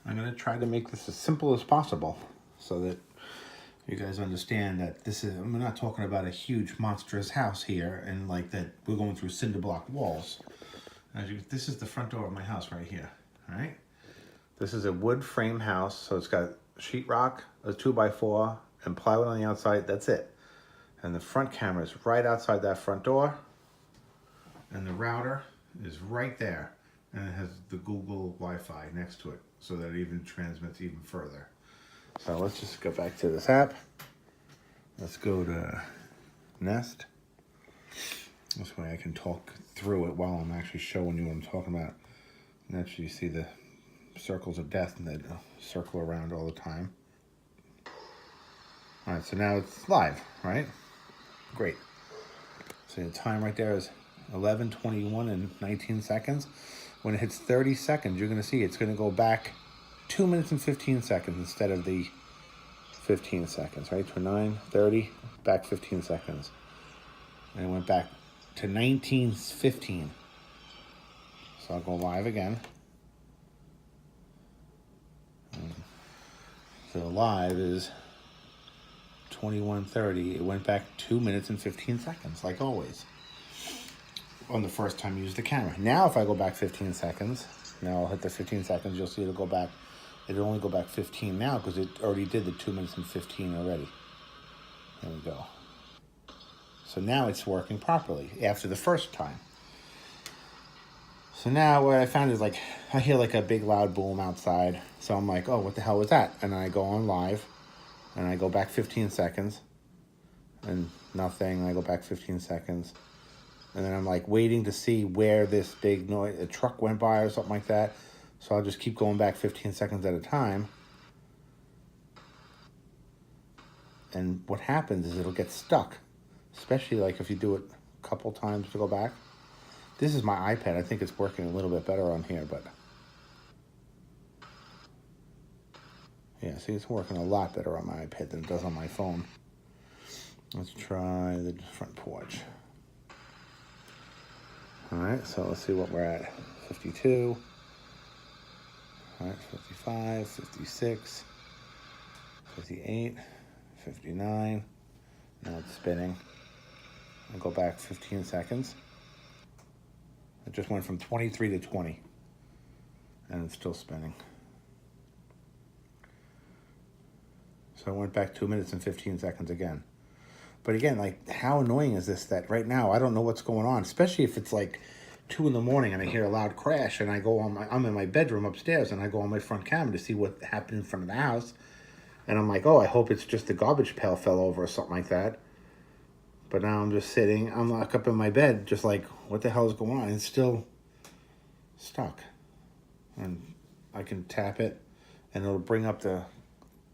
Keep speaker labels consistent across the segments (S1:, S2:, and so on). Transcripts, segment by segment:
S1: I'm going to try to make this as simple as possible so that you guys understand that I'm not talking about a huge monstrous house here and like that we're going through cinder block walls. This is the front door of my house right here, all right? This is a wood frame house, so it's got sheetrock, a 2x4, and plywood on the outside. That's it. And the front camera is right outside that front door. And the router is right there. And it has the Google Wi-Fi next to it, so that it even transmits even further. So let's just go back to this app. Let's go to Nest. This way I can talk through it while I'm actually showing you what I'm talking about. And actually you see the circles of death that circle around all the time. All right, so now it's live, right? Great. So the time right there is 11:21 and 19 seconds. When it hits 30 seconds, you're going to see it's going to go back 2 minutes and 15 seconds instead of the 15 seconds, right? 29, 30, back 15 seconds. And it went back to 19:15. So I'll go live again. So live is 21:30. It went back 2 minutes and 15 seconds, like always. On the first time you use the camera. Now if I go back 15 seconds, now I'll hit the 15 seconds, you'll see it'll go back. It'll only go back 15 now because it already did the 2 minutes and 15 already. There we go. So now it's working properly after the first time. So now what I found is like, I hear like a big loud boom outside. So I'm like, oh, what the hell was that? And I go on live and I go back 15 seconds and nothing. I go back 15 seconds. And then I'm like waiting to see where this big noise, a truck went by or something like that. So I'll just keep going back 15 seconds at a time. And what happens is it'll get stuck, especially like if you do it a couple times to go back. This is my iPad. I think it's working a little bit better on here, but yeah, see, it's working a lot better on my iPad than it does on my phone. Let's try the front porch. All right, so let's see what we're at. 52. All right, 55, 56, 58, 59. Now it's spinning. I'll go back 15 seconds. It just went from 23 to 20. And it's still spinning. So I went back 2 minutes and 15 seconds again. But again, like, how annoying is this that right now I don't know what's going on, especially if it's like 2 in the morning and I hear a loud crash and I'm in my bedroom upstairs and I go on my front camera to see what happened in front of the house. And I'm like, oh, I hope it's just the garbage pail fell over or something like that. But now I'm just sitting, I'm like up in my bed, just like, what the hell is going on? It's still stuck. And I can tap it and it'll bring up the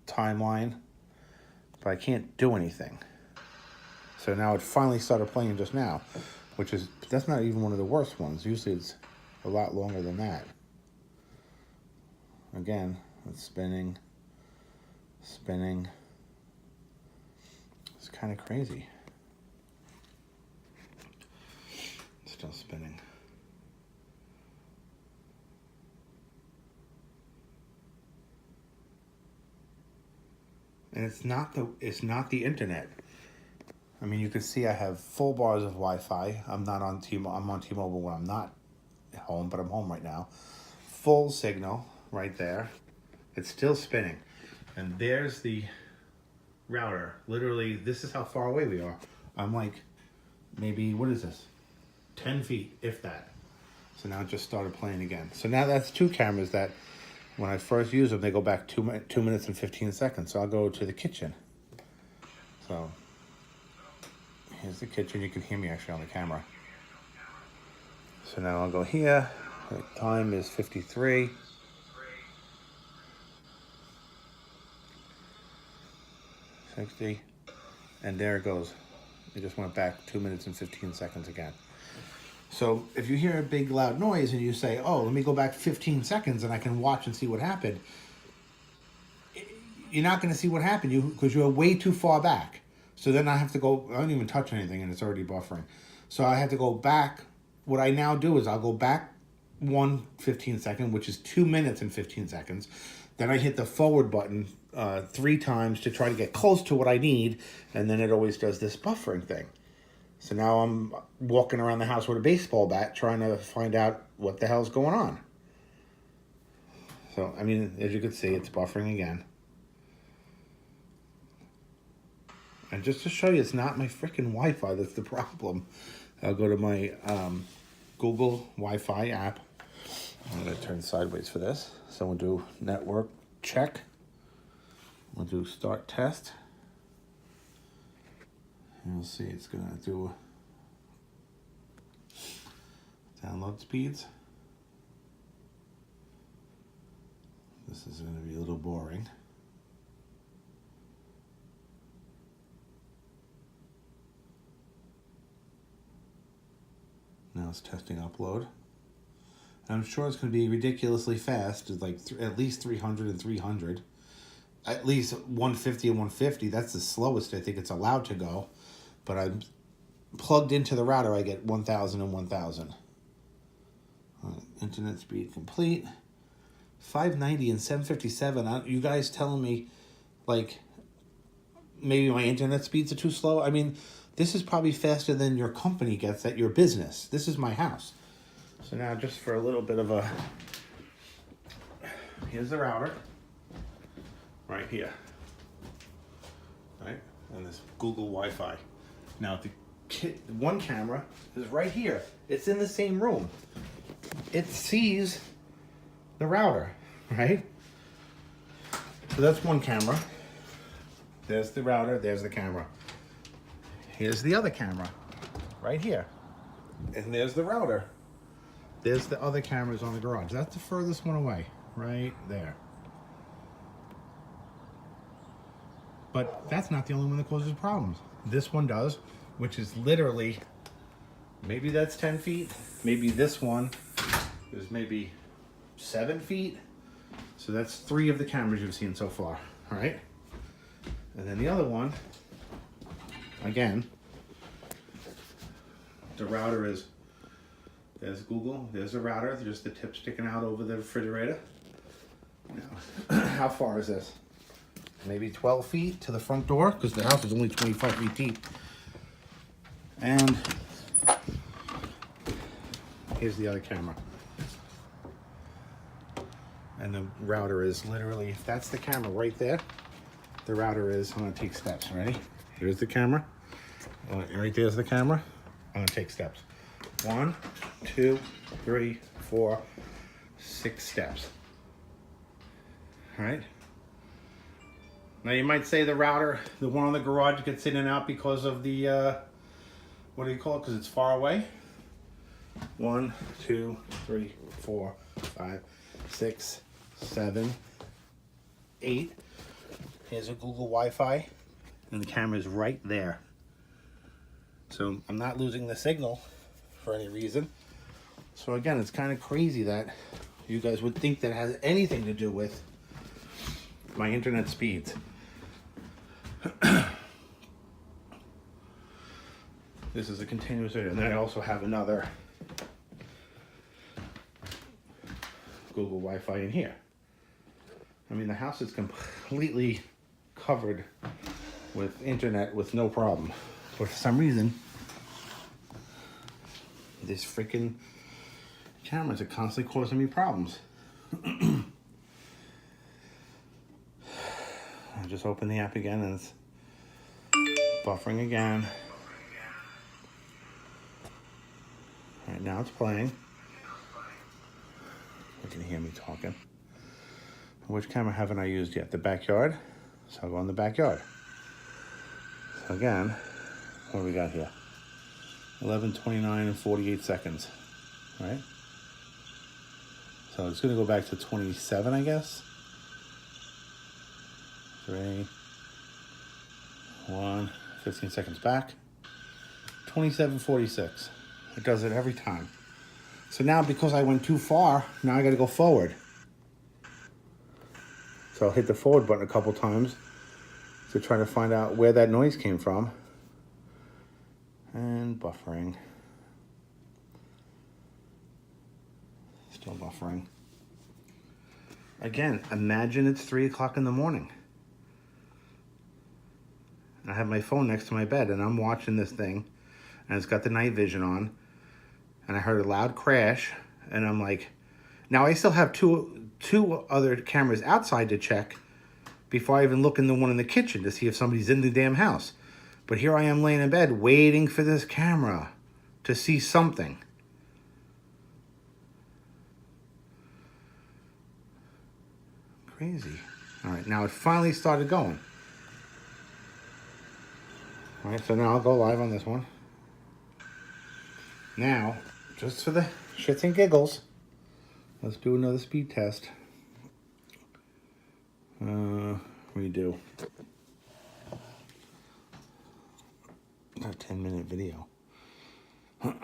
S1: timeline, but I can't do anything. So now it finally started playing just now, that's not even one of the worst ones. Usually it's a lot longer than that. Again, it's spinning. It's kind of crazy. Still spinning. And it's not the internet. I mean, you can see I have full bars of Wi-Fi. I'm on T-Mobile when I'm not home, but I'm home right now. Full signal right there. It's still spinning. And there's the router. Literally, this is how far away we are. I'm like, maybe, what is this? 10 feet, if that. So now it just started playing again. So now that's two cameras that when I first use them, they go back 2 minutes and 15 seconds. So I'll go to the kitchen. So here's the kitchen. You can hear me actually on the camera. So now I'll go here. The time is 53. And there it goes. It just went back 2 minutes and 15 seconds again. So if you hear a big loud noise and you say, oh, let me go back 15 seconds and I can watch and see what happened, you're not going to see what happened because you're way too far back. So then I have to go, I don't even touch anything and it's already buffering. So I have to go back. What I now do is I'll go back one 15-second, which is 2 minutes and 15 seconds. Then I hit the forward button 3 times to try to get close to what I need, and then it always does this buffering thing. So now I'm walking around the house with a baseball bat trying to find out what the hell's going on. So, I mean, as you can see, it's buffering again. And just to show you, it's not my freaking Wi-Fi that's the problem. I'll go to my Google Wi-Fi app. I'm going to turn sideways for this. So we'll do network check. We'll do start test. And you'll see it's going to do download speeds. This is going to be a little boring. Now it's testing upload. I'm sure it's going to be ridiculously fast. It's like at least 300 and 300. At least 150 and 150. That's the slowest I think it's allowed to go. But I'm plugged into the router, I get 1000 and 1000. Internet speed complete. 590 and 757. You guys telling me, like, maybe my internet speeds are too slow? I mean, this is probably faster than your company gets at your business. This is my house. So now just for a little bit of a... Here's the router. Right here. Right? And this Google Wi-Fi. Now the one camera is right here. It's in the same room. It sees the router, right? So that's one camera. There's the router, there's the camera. Here's the other camera, right here. And there's the router. There's the other cameras on the garage. That's the furthest one away, right there. But that's not the only one that causes problems. This one does, which is literally, maybe that's 10 feet. Maybe this one is maybe 7 feet. So that's 3 of the cameras you've seen so far, all right? And then the other one, again, the router is, there's Google, there's the router, there's the tip sticking out over the refrigerator. Now, how far is this? Maybe 12 feet to the front door, because the house is only 25 feet deep. And here's the other camera. And the router is literally, if that's the camera right there, the router is, I'm gonna take steps, ready? Here's the camera. Right there's the camera. I'm gonna take steps. 1, 2, 3, 4, 6 steps. All right? Now you might say the router, the one on the garage gets in and out because of the, what do you call it? Because it's far away. 1, 2, 3, 4, 5, 6, 7, 8. Here's a Google Wi-Fi, and the camera is right there. So I'm not losing the signal for any reason. So again, it's kind of crazy that you guys would think that has anything to do with my internet speeds. This is a continuous video, and then I also have another Google Wi-Fi in here. I mean, the house is completely covered with internet with no problem. But for some reason, this freaking cameras are constantly causing me problems. I just open the app again and it's buffering again. All right, now it's playing. You can hear me talking. Which camera haven't I used yet? The backyard. So I'll go in the backyard. So again, what do we got here? 11:29 and 48 seconds, right? So it's gonna go back to 27, I guess. 3, 1, 15 seconds back. 27:46. It does it every time. So now because I went too far, now I gotta go forward. So I'll hit the forward button a couple times to try to find out where that noise came from. And buffering. Still buffering. Again, imagine it's 3 o'clock in the morning. I have my phone next to my bed and I'm watching this thing and it's got the night vision on and I heard a loud crash and I'm like, now I still have two other cameras outside to check before I even look in the one in the kitchen to see if somebody's in the damn house. But here I am laying in bed waiting for this camera to see something. Crazy. All right, now it finally started going. All right, so now I'll go live on this one. Now, just for the shits and giggles, let's do another speed test. Redo. A 10-minute video. But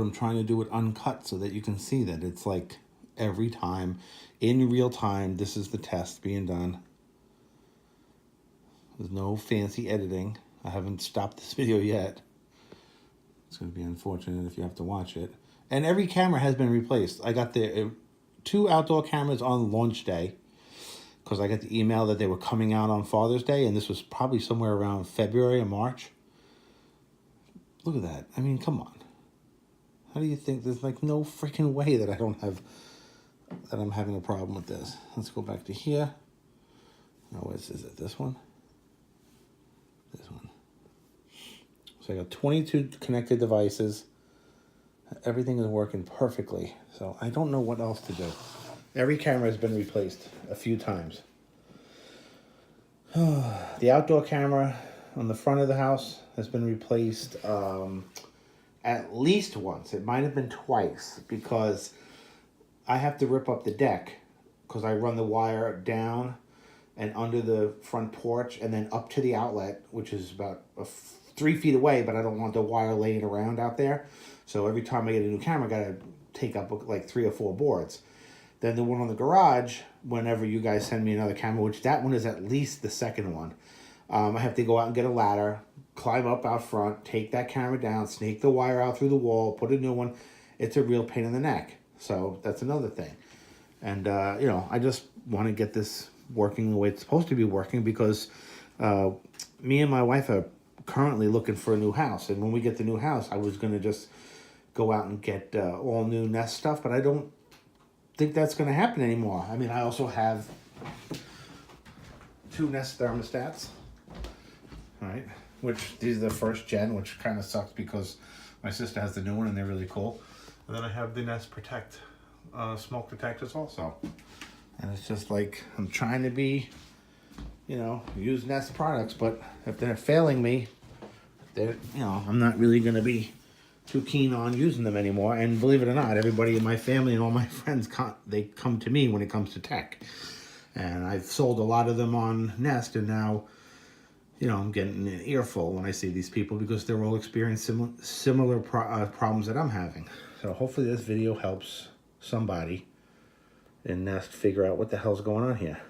S1: I'm trying to do it uncut so that you can see that it's like every time, in real time, this is the test being done. There's no fancy editing. I haven't stopped this video yet. It's going to be unfortunate if you have to watch it. And every camera has been replaced. I got the 2 outdoor cameras on launch day because I got the email that they were coming out on Father's Day, and this was probably somewhere around February or March. Look at that. I mean, come on. How do you think? There's like no freaking way that I'm having a problem with this. Let's go back to here. No, is it this one? This one. So I got 22 connected devices. Everything is working perfectly. So I don't know what else to do. Every camera has been replaced a few times. The outdoor camera on the front of the house has been replaced at least once. It might have been twice because I have to rip up the deck because I run the wire down and under the front porch and then up to the outlet, which is about 3 feet away, but I don't want the wire laying around out there. So every time I get a new camera, I got to take up like 3 or 4 boards. Then the one on the garage, whenever you guys send me another camera, which that one is at least the second one, I have to go out and get a ladder, climb up out front, take that camera down, snake the wire out through the wall, put a new one. It's a real pain in the neck. So that's another thing. And, you know, I just want to get this working the way it's supposed to be working because me and my wife are currently looking for a new house. And when we get the new house, I was going to just go out and get all new Nest stuff, but I don't think that's going to happen anymore. I mean, I also have 2 Nest thermostats, right? Which these are the first gen, which kind of sucks because my sister has the new one and they're really cool. And then I have the Nest Protect smoke detectors also. And it's just like, I'm trying to be, you know, use Nest products, but if they're failing me, they're, you know, I'm not really going to be too keen on using them anymore. And believe it or not, everybody in my family and all my friends, they come to me when it comes to tech. And I've sold a lot of them on Nest, and now, you know, I'm getting an earful when I see these people because they're all experiencing similar problems that I'm having. So hopefully this video helps somebody in Nest figure out what the hell's going on here.